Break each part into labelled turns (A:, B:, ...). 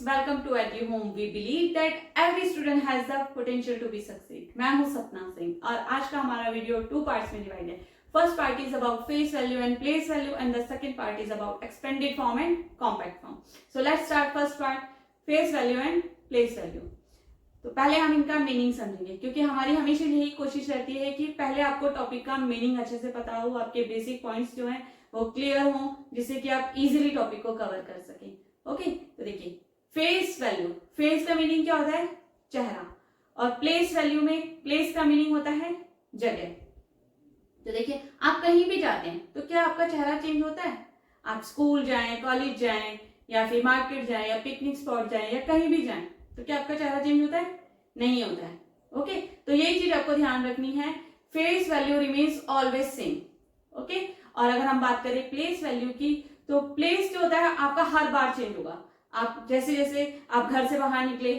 A: welcome to At Home. We believe that every student has the potential to be succeed. मैं हूँ सपना सिंह और आज का हमारा वीडियो 2 पार्ट्स में डिवाइड है. First part is about face value and place value and the second part is about expanded form and compact form. So let's start first part, face value and place value. तो पहले हम इनका meaning समझेंगे क्योंकि हमारी हमेशा यही कोशिश रहती है कि पहले आपको टॉपिक का मीनिंग अच्छे से पता हो, आपके बेसिक पॉइंट्स जो हैं वो क्लियर हो, जिससे कि आप इजीली टॉपिक को कवर कर सकें. ओके, तो देखिए फेस वैल्यू, फेस का मीनिंग क्या होता है? चेहरा. और प्लेस वैल्यू में प्लेस का मीनिंग होता है जगह. तो देखिए आप कहीं भी जाते हैं तो क्या आपका चेहरा चेंज होता है? आप स्कूल जाएं, कॉलेज जाएं या फिर मार्केट जाएं या पिकनिक स्पॉट जाएं या कहीं भी जाएं तो क्या आपका चेहरा चेंज होता है? नहीं होता है. ओके, तो यही चीज आपको ध्यान रखनी है. Face value remains always same. Okay, और अगर हम बात करें प्लेस वैल्यू की तो प्लेस जो होता है आपका हर बार चेंज होगा. आप जैसे जैसे आप घर से बाहर निकले,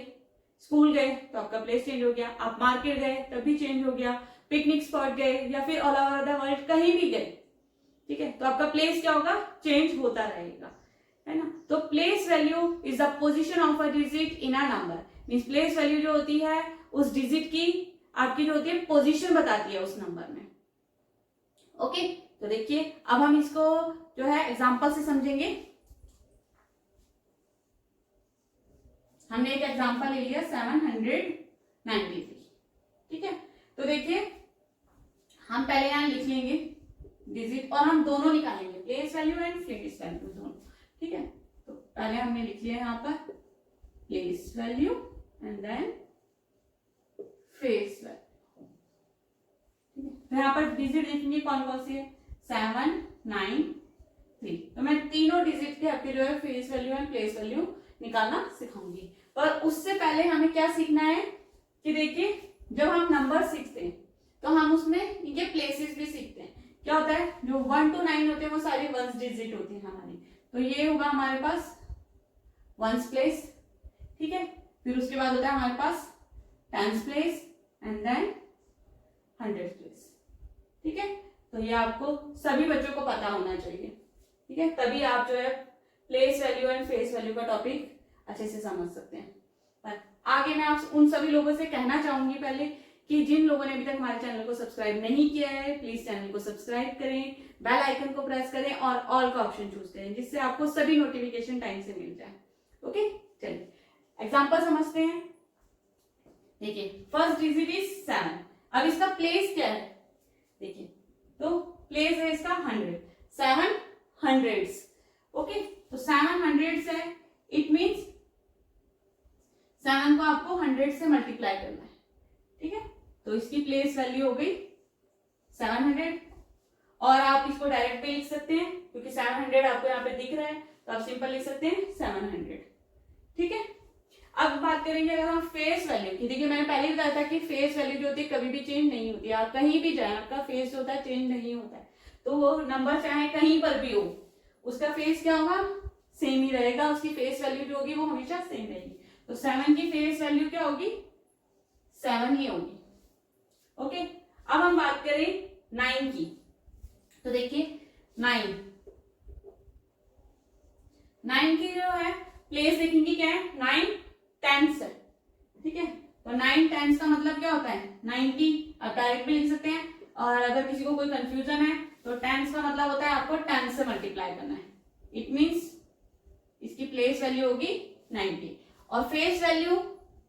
A: स्कूल गए तो आपका प्लेस चेंज हो गया, आप मार्केट गए तब भी चेंज हो गया, पिकनिक स्पॉट गए या फिर ऑल ओवर द वर्ल्ड कहीं भी गए, ठीक है, तो आपका प्लेस क्या होगा? चेंज होता रहेगा, है ना. तो place value is the position of a digit in a number. Means place value जो होती है उस डिजिट की आपकी जो होती है पोजीशन बताती है उस नंबर में. ओके, तो देखिए अब हम इसको जो है एग्जांपल से समझेंगे. हमने एक एग्जांपल ले लिया 793, ठीक है. तो देखिए हम पहले यहां लिख लेंगे डिजिट और हम दोनों निकालेंगे, place value and face value दोनों, ठीक है. तो पहले हमने लिख लिया यहाँ पर place value and then face value, ठीक है. तो यहाँ पर डिजिट देखेंगे कौन कौन सी है? 793. तो मैं तीनों डिजिट के आपके जो है face value and place value निकालना सिखाऊंगी. पर उससे पहले हमें क्या सीखना है कि देखिए जब हम नंबर सीखते हैं तो हम उसमें इनके प्लेसेस भी सीखते हैं. क्या होता है? जो 1 to 9 होते हैं वो सारी वंस डिजिट होती है हमारी. तो ये होगा हमारे पास वंस प्लेस, ठीक है. फिर उसके बाद होता है हमारे past tens place and then hundred place, ठीक है. तो ये आपको सभी बच्चों को पता होना चाहिए, ठीक है. तभी आप जो है place value and face value का टॉपिक अच्छे से समझ सकते हैं. पर आगे मैं आप उन सभी लोगों से कहना चाहूंगी पहले कि जिन लोगों ने अभी तक हमारे चैनल को सब्सक्राइब नहीं किया है प्लीज चैनल को सब्सक्राइब करें, बेल आइकन को प्रेस करें और ऑल का ऑप्शन चूज करें जिससे आपको सभी नोटिफिकेशन टाइम से मिल जाए. ओके, चलिए एग्जांपल समझते हैं. देखिए फर्स्ट डिजिट इज 7. अब इसका प्लेस क्या है? देखिए तो प्लेस है इसका 100, 7 हंड्रेड्स. ओके, तो 7 हंड्रेड्स है, इट मीन्स 7 को आपको 100 से मल्टीप्लाई करना है, ठीक है. तो इसकी प्लेस वैल्यू हो गई 700 और आप इसको डायरेक्ट पे लिख सकते हैं क्योंकि 700 आपको यहाँ पे दिख रहा है तो आप सिंपल लिख सकते हैं 700, ठीक है. अब बात करेंगे अगर हम फेस वैल्यू की. देखिए मैंने पहले ही बताया था कि फेस वैल्यू जो होती है कभी भी चेंज नहीं होती है. आप कहीं भी जाए आपका फेस जो होता है चेंज नहीं होता है. तो वो नंबर चाहे कहीं पर भी हो उसका फेस क्या होगा? सेम ही रहेगा. उसकी फेस वैल्यू जो होगी वो हमेशा सेम रहेगी. तो 7 की फेस वैल्यू क्या होगी? 7 ही होगी. ओके, अब हम बात करें 9 की. तो देखिए 9 की जो है प्लेस देखेंगे क्या है? 9 टेंस है, ठीक है. तो 9 टेंस का मतलब क्या होता है? 90. आप डायरेक्ट भी लिख सकते हैं और अगर किसी को कोई कंफ्यूजन है तो टेंस का मतलब होता है आपको 10 से मल्टीप्लाई करना है. इट मीन्स इसकी प्लेस वैल्यू होगी 90. और फेस वैल्यू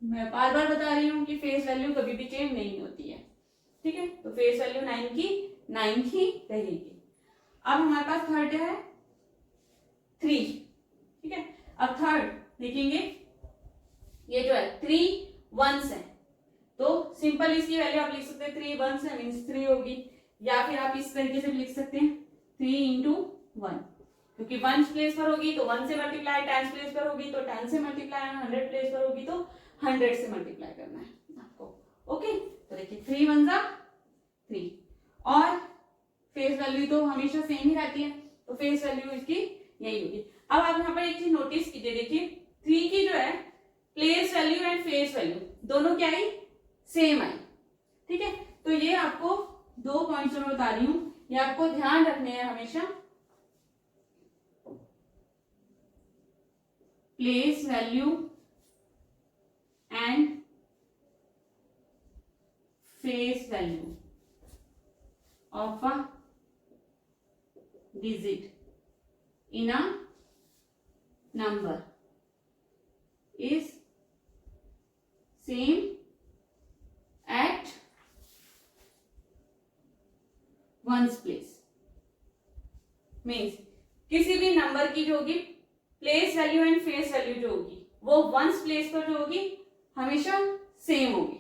A: मैं बार बार बता रही हूँ कि फेस वैल्यू कभी भी चेंज नहीं होती है, ठीक है. तो फेस वैल्यू 9 की 9 ही रहेगी. अब हमारे पास थर्ड है 3, ठीक है. अब थर्ड देखेंगे ये जो है 3 वंस है तो सिंपल इसकी वैल्यू आप लिख सकते हैं 3 वंस है मीन्स 3 होगी. या फिर आप इस तरीके से भी लिख सकते हैं 3 into 1 क्योंकि वंस प्लेस पर होगी तो 1 से मल्टीप्लाई, टेंस प्लेस पर होगी तो 10 से मल्टीप्लाई, 100 प्लेस पर होगी तो 100 से मल्टीप्लाई करना है आपको. ओके, तो देखिए 3 वन जा 3 और फेस वैल्यू तो हमेशा सेम ही रहती है तो फेस वैल्यू इसकी यही होगी. अब आप यहाँ पर एक चीज नोटिस कीजिए. देखिए 3 की जो है place value and face value दोनों क्या आई? सेम आई, ठीक है. तो ये आपको 2 पॉइंट्स मैं बता रही हूं, ये आपको ध्यान रखने हैं हमेशा. Place value and face value of a digit in a number is same at one's place. Means किसी भी नंबर की जो होगी place value and face value जो होगी वो वंस प्लेस पर जो होगी हमेशा सेम होगी,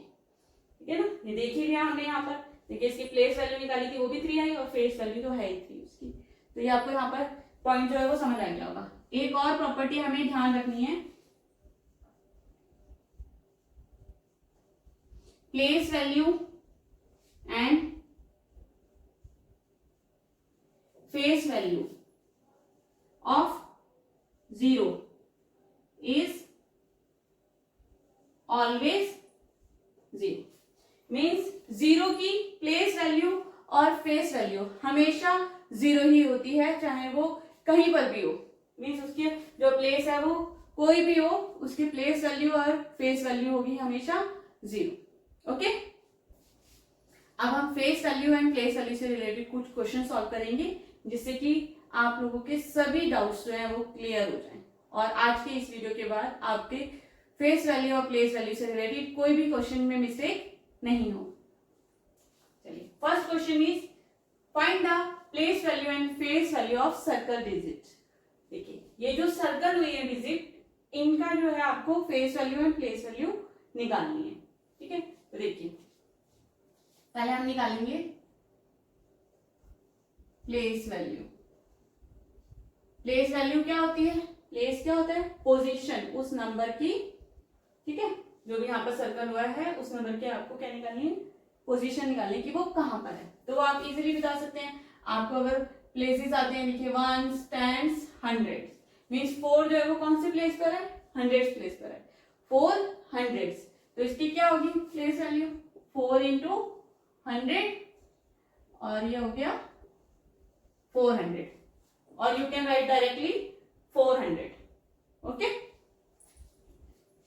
A: ठीक है ना। ये देख ही लिया हमने यहाँ पर, देखिए इसकी प्लेस वैल्यू निकाली थी वो भी 3 आई और फेस वैल्यू तो है ही 3 उसकी, तो ये आपको यहाँ पर पॉइंट जो है वो समझ आ गया होगा। एक और प्रॉपर्टी हमें ध्यान रखनी है, place value and face value of 0 is always 0। Means 0 की प्लेस वैल्यू और फेस वैल्यू हमेशा 0 ही होती है, चाहे वो कहीं पर भी हो। मीन्स उसकी जो प्लेस है वो कोई भी हो, उसकी प्लेस वैल्यू और फेस वैल्यू होगी हमेशा 0। ओके, अब हम face value and place value से रिलेटेड कुछ क्वेश्चन सॉल्व करेंगे जिससे कि आप लोगों के सभी डाउट्स जो हैं वो क्लियर हो जाएं और आज के इस वीडियो के बाद आपके फेस वैल्यू और प्लेस वैल्यू से रिलेटेड कोई भी क्वेश्चन में मिस्टेक नहीं हो। चलिए, first question is find the place value and face value of circle digit. देखिए ये जो सर्कल हुई है डिजिट, इनका जो है आपको face value and place value निकालनी है, ठीक है। तो देखिए पहले हम निकालेंगे प्लेस वैल्यू। प्लेस वैल्यू क्या होती है? प्लेस क्या होता है? पोजीशन उस नंबर की, ठीक है, जो भी यहाँ पर सर्कल हुआ है उस नंबर की आपको क्या निकालनी है? पोजीशन निकालनी कि वो कहां पर है। तो आप इजीली बता सकते हैं। आपको अगर प्लेसेस आते हैं, देखिए 1s, 10s, 100s, मीन्स 4 जो है वो कौन से प्लेस पर है? 100s प्लेस पर है। 4 100s, तो इसकी क्या होगी प्लेस वैल्यू? 4 इंटू 100 और ये हो गया 400 और you can write directly 400। Okay,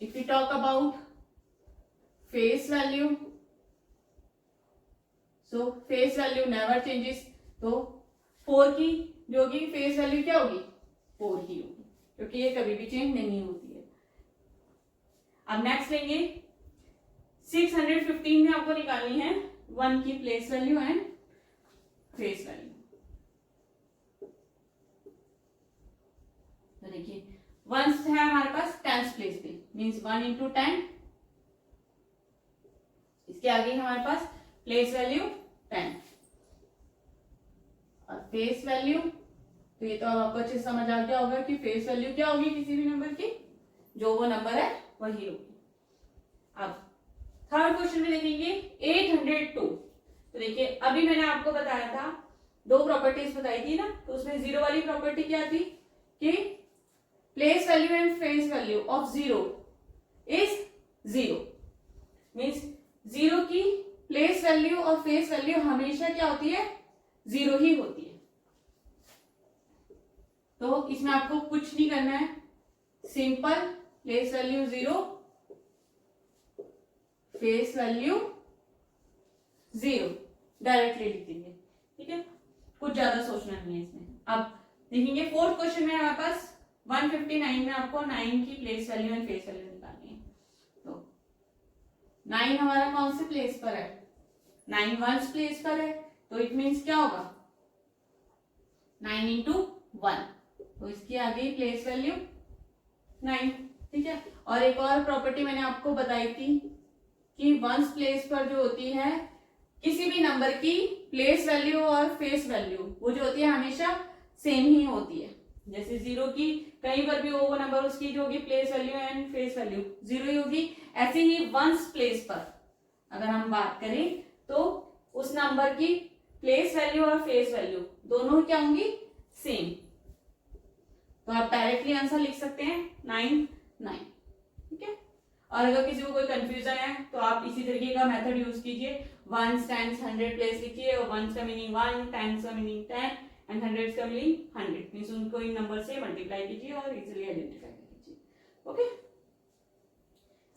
A: if you talk about face value, so face value never changes, तो 4 की जो होगी फेस वैल्यू क्या होगी? 4 ही होगी, क्योंकि ये कभी भी चेंज नहीं होती है। अब नेक्स्ट लेंगे 615 में आपको निकालनी है 1 की place value and face value. तो देखिए 1 है हमारे पास 10th प्लेस पे, मीन्स 1 इंटू 10, इसके आगे हमारे पास प्लेस वैल्यू 10 और फेस वैल्यू, तो ये तो अब आपको अच्छे से समझ आ गया होगा कि फेस वैल्यू क्या होगी किसी भी नंबर की, जो वो नंबर है वही होगी। अब थर्ड क्वेश्चन में देखेंगे 802। तो देखिए अभी मैंने आपको बताया था, 2 प्रॉपर्टीज बताई थी ना, तो उसमें 0 वाली प्रॉपर्टी क्या थी कि place value and face value of 0 is 0। Means 0 की प्लेस वैल्यू और फेस वैल्यू हमेशा क्या होती है? 0 ही होती है। तो इसमें आपको कुछ नहीं करना है, simple place value 0, face value 0 directly लिख देंगे, ठीक है, कुछ ज्यादा सोचना नहीं है इसमें। अब देखेंगे फोर्थ क्वेश्चन में हमारे पास 159 में आपको 9 की place value and face value निकालनी है। तो 9 हमारा कौन से प्लेस पर है? 9 1 प्लेस पर है, तो इट मीन्स क्या होगा? 9 इंटू 1, तो इसकी आगे प्लेस वैल्यू 9, ठीक है। और एक और प्रॉपर्टी मैंने आपको बताई थी कि 1 प्लेस पर जो होती है किसी भी नंबर की प्लेस वैल्यू और फेस वैल्यू वो जो होती है हमेशा सेम ही होती है। जैसे 0 की कहीं पर भी हो वो नंबर, उसकी जो होगी place value and face value 0 ही होगी। ऐसे ही 1 प्लेस पर अगर हम बात करें तो उस नंबर की प्लेस वैल्यू और फेस वैल्यू दोनों क्या होंगी? सेम। तो आप डायरेक्टली आंसर लिख सकते हैं 9 9, ठीक है। और अगर किसी को कोई कंफ्यूजन है तो आप इसी तरीके का मेथड यूज कीजिए, 1s 10s 100 प्लेस लिखिए और 1s का मीनिंग 1, 10s का मीनिंग 10 एंड 100s का मीनिंग 100, मीन्स उनको इन नंबर से मल्टीप्लाई कीजिए और इजीली आइडेंटिफाई कीजिए।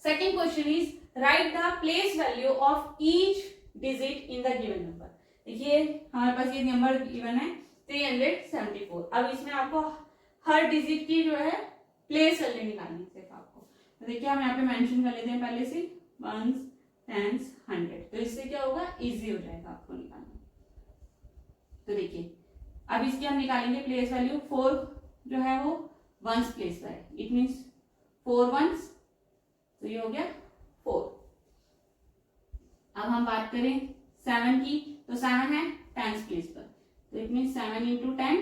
A: Second question is right the place value of each digit in the given number. देखिए हमारे पास ये नंबर गिवन है 374। अब इसमें आपको हर डिजिट की जो है प्लेस वैल्यू निकालनी है सिर्फ आपको। तो देखिए हम यहाँ पे मेंशन कर लेते हैं पहले से 1s, 10s, 100। तो इससे क्या होगा, इजी हो जाएगा आपको निकालना। तो देखिए अब इसकी हम निकालेंगे प्लेस वैल्यू। 4 जो है वो वंस प्लेस पर है, इट मीन्स 4 वंस, तो ये हो गया 4। अब हम बात करें 7 की, तो 7 है 10s प्लेस पर, तो इट मीन्स 7 इंटू 10,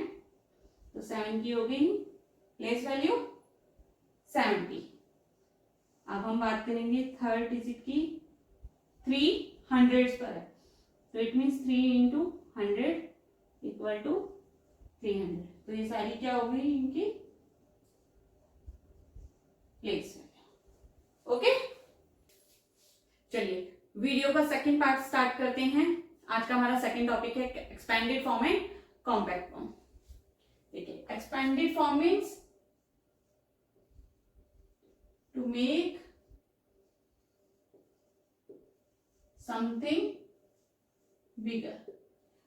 A: तो 7 की हो गई प्लेस वैल्यू 70। अब हम बात करेंगे थर्ड डिजिट की, 3 हंड्रेड्स पर है, तो it means 3 into 100 equal to 300। तो ये सारी क्या हो गई इनकी प्लेस वैल्यू। ओके, चलिए वीडियो का सेकंड पार्ट स्टार्ट करते हैं। आज का हमारा सेकंड टॉपिक है expanded form and compact form. देखिए expanded form means to make something bigger.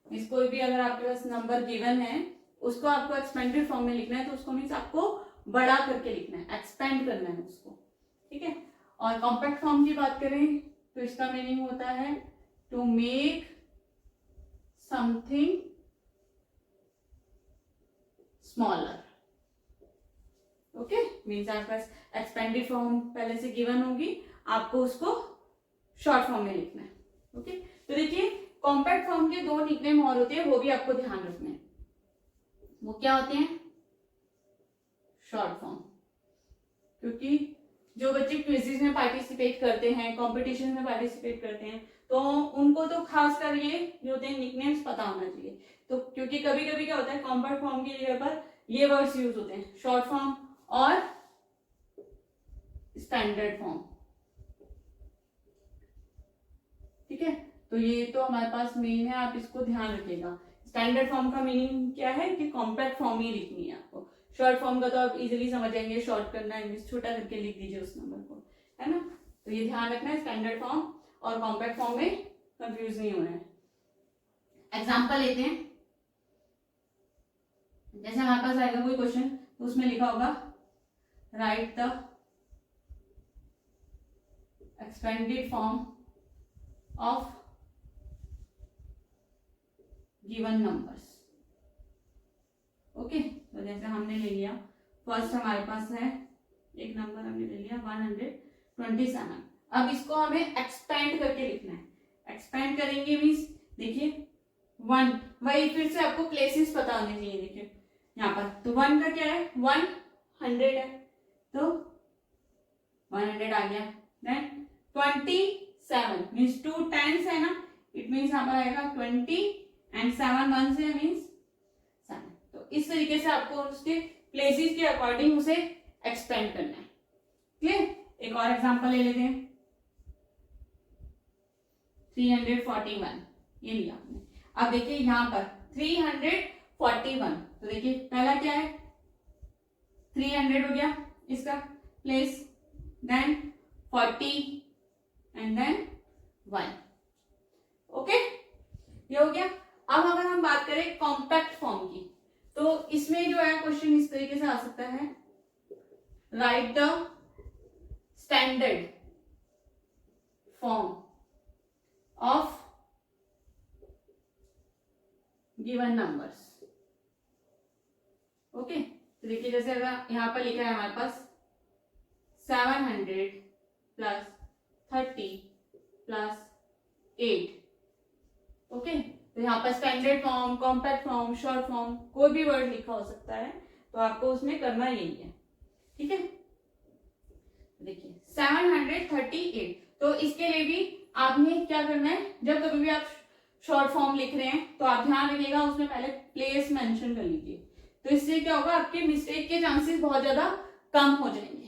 A: Means कोई भी अगर आपके पास नंबर गिवन है उसको आपको एक्सपेंडेड फॉर्म में लिखना है, तो उसको मीन्स आपको बड़ा करके लिखना है, एक्सपेंड करना है उसको, ठीक है। और कॉम्पैक्ट फॉर्म की बात करें तो इसका मीनिंग होता है to make something smaller. Okay, means आपके पास एक्सपेंडेड फॉर्म पहले से गिवन होगी, आपको उसको शॉर्ट फॉर्म में लिखना है। ओके, तो देखिए कॉम्पैक्ट फॉर्म के 2 निकनेम और होते हैं, वो भी आपको ध्यान रखना है। वो क्या होते हैं, शॉर्ट फॉर्म। क्योंकि जो बच्चे क्विज़ेस में पार्टिसिपेट करते हैं, कॉम्पिटिशन में पार्टिसिपेट करते हैं, तो उनको तो खासकर ये जो होते हैं निकनेम्स पता होना चाहिए। तो क्योंकि कभी कभी क्या होता है कॉम्पैक्ट फॉर्म की जगह पर ये वर्ड्स यूज होते हैं, शॉर्ट फॉर्म और स्टैंडर्ड फॉर्म, ठीक है। तो ये तो हमारे पास मेन है, आप इसको ध्यान रखिएगा। स्टैंडर्ड फॉर्म का मीनिंग क्या है कि कॉम्पैक्ट फॉर्म ही लिखनी है आपको। शॉर्ट फॉर्म का तो आप इजीली समझ जाएंगे, शॉर्ट करना है, छोटा करके लिख दीजिए उस नंबर को, है ना। तो ये ध्यान रखना है, स्टैंडर्ड फॉर्म और कॉम्पैक्ट फॉर्म में कंफ्यूज नहीं होना है। एग्जांपल लेते हैं, जैसे हमारे पास आएगा कोई क्वेश्चन, तो उसमें लिखा होगा right the expanded form of given numbers. Okay, तो जैसे हमने ले लिया फर्स्ट हमारे पास है एक नंबर हमने ले लिया 127। अब इसको हमें एक्सपेंड करके लिखना है। एक्सपेंड करेंगे मीन्स देखिए 1, वही फिर से आपको प्लेसेस पता होने चाहिए। देखिए यहाँ पर तो 1 का क्या है, 100 है, तो 100 आ गया। देन 27 मीन्स 2 10s है ना, इट मीन्स यहाँ पर आएगा 20 एंड 7 1s है मीन्स 7। तो इस तरीके से आपको उसके प्लेसेस के अकॉर्डिंग उसे एक्सपेंड करना है। क्लियर, एक और एग्जांपल ले लेते हैं, 341 ये लिया आपने। अब देखिए यहाँ पर 341, तो देखिए पहला क्या है 300 हो गया इसका place, then 40 and then 1। Okay, ये हो गया। अब अगर हम बात करें कॉम्पैक्ट फॉर्म की, तो इसमें जो है क्वेश्चन इस तरीके से आ सकता है, right the standard form of given numbers. Okay, तो देखिए जैसे अगर यहाँ पर लिखा है हमारे पास 700 प्लस 30 प्लस 8। ओके, तो यहाँ पर standard form, compact form, short form कोई भी वर्ड लिखा हो सकता है, तो आपको उसमें करना यही है, ठीक है। देखिए 738, तो इसके लिए भी आपने क्या करना है, जब कभी भी आप शॉर्ट फॉर्म लिख रहे हैं तो आप ध्यान रखिएगा उसमें पहले प्लेस मेंशन कर लीजिए। तो इससे क्या होगा, आपके मिस्टेक के चांसेस बहुत ज्यादा कम हो जाएंगे।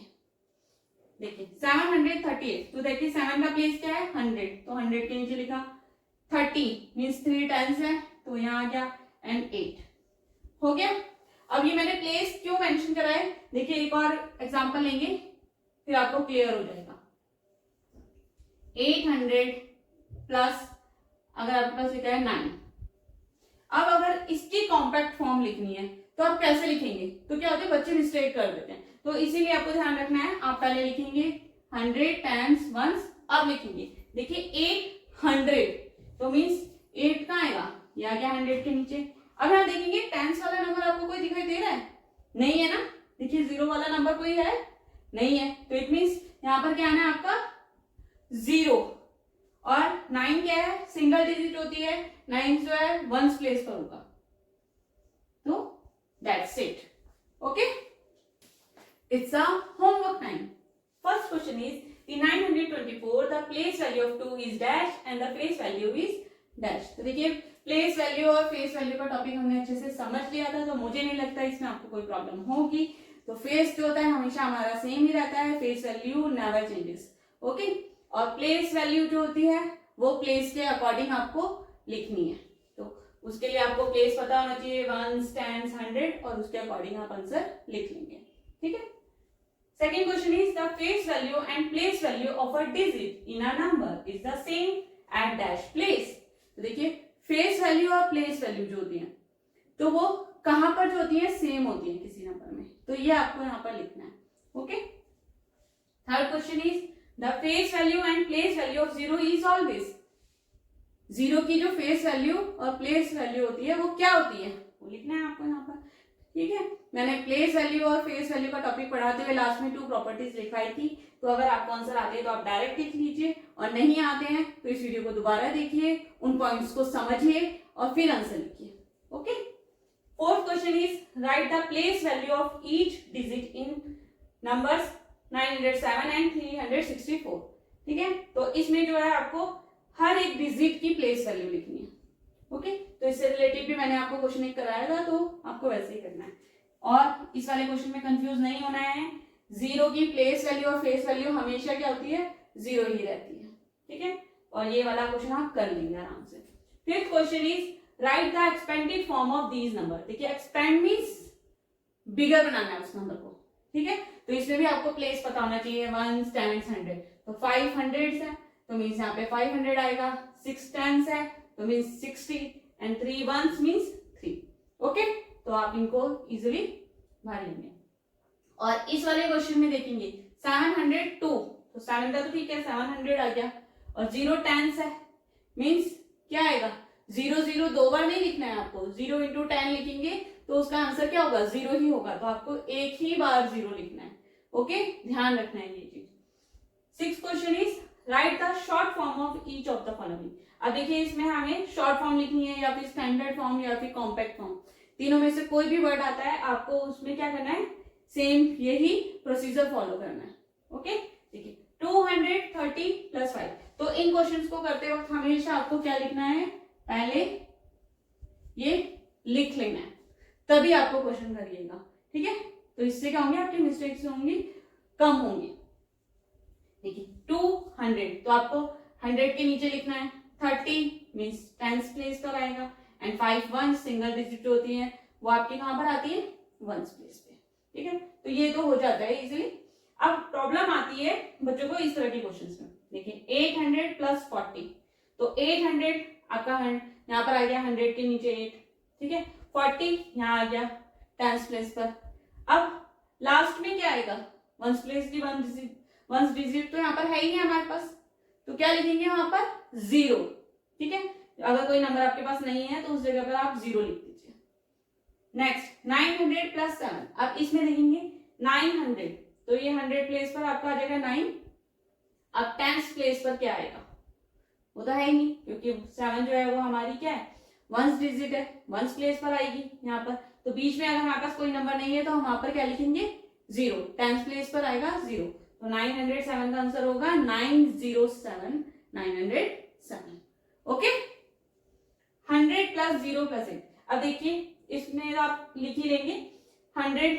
A: देखिए 738, तो देखिए 7 का प्लेस क्या है 100, तो 100 के नीचे लिखा, 30 मीन्स 3 10s है, तो यहाँ आ गया, एंड 8 हो गया। अब ये मैंने प्लेस क्यों मेंशन करा है, देखिए एक और एग्जांपल लेंगे फिर आपको क्लियर हो जाएगा। 800 प्लस अगर आपके पास लिखा है 9। अब अगर इसकी कॉम्पैक्ट फॉर्म लिखनी है तो आप कैसे लिखेंगे? तो क्या होता है, बच्चे मिस्टेक कर देते हैं, तो इसीलिए आपको ध्यान रखना है। आप पहले लिखेंगे 100 टाइम्स वंस, अब लिखेंगे देखिए 800, तो मीन्स 8 कहाँ आएगा, ये आ गया 100 के नीचे। अब यहाँ देखेंगे टेंस वाला नंबर आपको कोई दिखाई दे रहा है? नहीं है ना। देखिए 0 वाला नंबर कोई है? नहीं है, तो इट मीन्स यहाँ पर क्या आना है आपका 0। और 9 क्या है, सिंगल डिजिट होती है, 9 जो है वंस प्लेस पर होगा, तो that's it. Okay, it's a homework time. First question is the 924 the place value of 2 is dash and the face value is dash। तो देखिए प्लेस वैल्यू और फेस वैल्यू का टॉपिक हमने अच्छे से समझ लिया था, तो मुझे नहीं लगता इसमें आपको कोई प्रॉब्लम होगी। तो फेस जो होता है हमेशा हमारा सेम ही रहता है, face value never changes. Okay, और प्लेस वैल्यू जो होती है वो प्लेस के अकॉर्डिंग आपको लिखनी है, तो उसके लिए आपको प्लेस पता होना चाहिए, वंस, टेंस, 100, और उसके अकॉर्डिंग आप आंसर लिख लेंगे। ठीक है। Second question is the face value and place value of a digit in a number is the same at dash place। तो देखिए फेस वैल्यू और प्लेस वैल्यू जो होती है तो वो कहां पर जो होती है, सेम होती है किसी नंबर में, तो ये आपको यहाँ पर लिखना है। Okay. Third question is the face value and place value of 0 is always. 0 की जो फेस वैल्यू और प्लेस वैल्यू होती है वो क्या होती है, वो लिखना है आपको यहाँ पर। ठीक है, मैंने प्लेस वैल्यू और फेस वैल्यू का टॉपिक पढ़ाते हुए लास्ट में 2 प्रॉपर्टीज लिखवाई थी, तो अगर आपको आंसर आते हैं तो आप डायरेक्ट लिख लीजिए, और नहीं आते हैं तो इस वीडियो को दोबारा देखिए, उन पॉइंट्स को समझिए और फिर आंसर लिखिए। Okay. Fourth question is right the place value of each digit in numbers 907 and 364। ठीक है, तो इसमें जो है आपको हर एक डिजिट की प्लेस वैल्यू लिखनी है। ओके, तो इससे रिलेटेड भी मैंने आपको क्वेश्चन एक कराया था, तो आपको वैसे ही करना है, और इस वाले क्वेश्चन में कंफ्यूज नहीं होना है। 0 की प्लेस वैल्यू और फेस वैल्यू हमेशा क्या होती है, 0 ही रहती है। ठीक है, और ये वाला क्वेश्चन आप कर लेंगे आराम से। Fifth question is right the expanded form of these number. देखिए एक्सपेंड मींस बिगर बनाना है उस नंबर को। ठीक है, तो इसमें भी आपको प्लेस पता होना चाहिए, 1 10 100, तो 5 100 है तो मीन्स यहाँ पे 500 आएगा, 6 10 है तो means 60, and 3 1s means 3। Okay, तो आप इनको इजिली भर लेंगे। और इस वाले क्वेश्चन में देखेंगे 702, तो 7 का तो ठीक है 700 आ गया, और 0 10 है मीन्स क्या आएगा, 0 0 दो बार नहीं लिखना है आपको, 0 इंटू 10 लिखेंगे तो उसका आंसर क्या होगा, 0 ही होगा, तो आपको एक ही बार 0 लिखना है। ओके, ध्यान रखना है ये चीज। Sixth question is right the short form of each of the following. अब देखिए इसमें हमें शॉर्ट फॉर्म लिखनी है, या फिर स्टैंडर्ड फॉर्म, या फिर कॉम्पैक्ट फॉर्म, तीनों में से कोई भी वर्ड आता है आपको उसमें क्या करना है, सेम यही प्रोसीजर फॉलो करना है। ओके, देखिए 230 प्लस 5, तो इन क्वेश्चंस को करते वक्त हमेशा आपको क्या लिखना है, पहले ये लिख लेना है, तभी आपको क्वेश्चन करिएगा। ठीक है, तो इससे क्या होंगे, आपकी मिस्टेक्स होंगी कम होंगी। देखिए 200, तो आपको 100 के नीचे लिखना है, 30 मीन्स टेंस प्लेस पर आएगा, एंड 5 1 सिंगल डिजिट होती है वो आपके कहां पर आती है, वंस प्लेस पे। ठीक है, तो ये तो हो जाता है इजीली। अब प्रॉब्लम आती है बच्चों को इस तरह के क्वेश्चंस में। देखिए 800 प्लस 40, तो 800 आपका यहाँ पर आ गया 100 के नीचे 8, ठीक है, 40 यहाँ आ गया टेंस प्लेस पर। अब लास्ट में क्या आएगा, वंस प्लेस की वंस डिजिट तो यहाँ पर है ही नहीं हमारे पास, तो क्या लिखेंगे वहां पर, 0। ठीक है, अगर कोई नंबर आपके पास नहीं है तो उस जगह पर आप 0 लिख दीजिए। नेक्स्ट 900 प्लस 7, अब इसमें देखेंगे 900, तो ये 100 प्लेस पर आपका आ जाएगा 9। अब टेंस प्लेस पर क्या आएगा, वो तो है ही नहीं, क्योंकि 7 जो है वो हमारी क्या है, वंस डिजिट है, वंस प्लेस पर आएगी यहाँ पर, तो बीच में अगर हमारे पास कोई नंबर नहीं है तो हम वहां पर क्या लिखेंगे, 0, टेंस प्लेस पर आएगा 0, तो 907 का आंसर होगा 907, 907। ओके, 100 प्लस 0 प्लस 8, अब देखिए इसमें आप लिख ही लेंगे 100,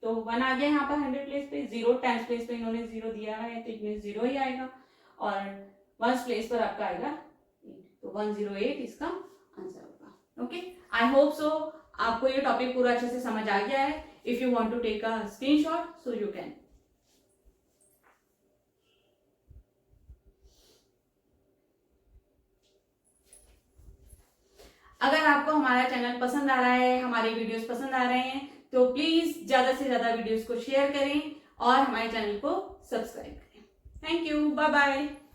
A: तो 1 आ गया यहाँ पर 100 प्लेस पे, 0 टेंस प्लेस पे इन्होंने 0 दिया है तो इसमें 0 ही आएगा, और वंस प्लेस पर आपका आएगा 8, तो 108 इसका आंसर होगा। ओके, आई होप सो आपको ये टॉपिक पूरा अच्छे से समझ आ गया है। If you want to take a screenshot so you can. अगर आपको हमारा चैनल पसंद आ रहा है, हमारे वीडियोस पसंद आ रहे हैं, तो प्लीज ज्यादा से ज्यादा वीडियोस को शेयर करें और हमारे चैनल को सब्सक्राइब करें। Thank you, bye bye.